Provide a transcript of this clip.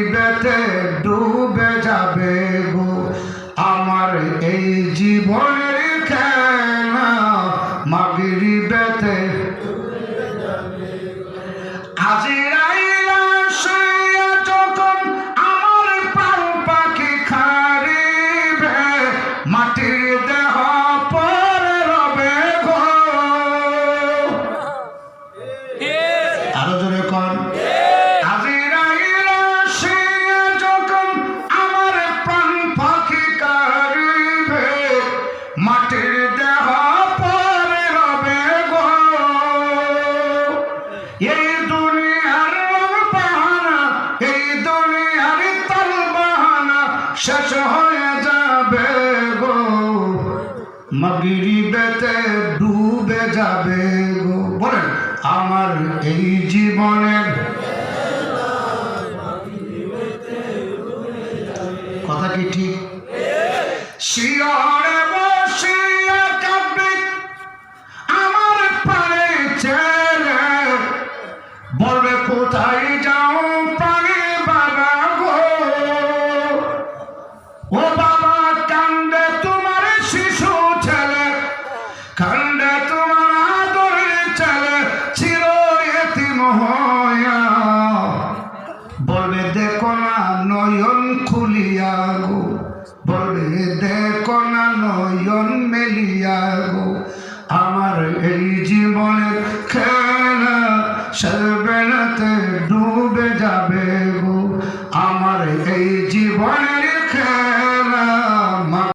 মাগরিবেতে ডুবে যাবে গো আমার এই জীবনের খেলা মাগরিবেতে আজরাইল শুইয়া যখন আমার প্রাণ পাখি খারিবে মাটির দেহ পরে রবে গো আরো জোরে কোন আজরাইল শুইয়া যখন আমার প্রাণ পাখি খারিবে মাটির দেহ পরে রবে গো এই দুনিয়ার বাহানা এই দুনিয়ার তাল বাহানা শেষ হয়ে যাবে গো মাগরিবেতে ডুবে যাবে গো বলেন আমার এই জীবনের কথা কি ঠিক শিয়রে বসিয়া কাঁদবে আমার পারে ছেলে বলবে কোথায় যাও প্রাণে বাবা গো ও বাবা কান্দে তোমার শিশু ছেলে কান্দে তোমার আদরের ছেলে চির এতিম হইয়া বলবে দেখো না নয়ন খুলিয়া গো বলবে দেখো না নয়ন মেলিয়া গো আমার এই জীবনের খেলা সর্বনাতে ডুবে যাবে গো আমার এই জীবনে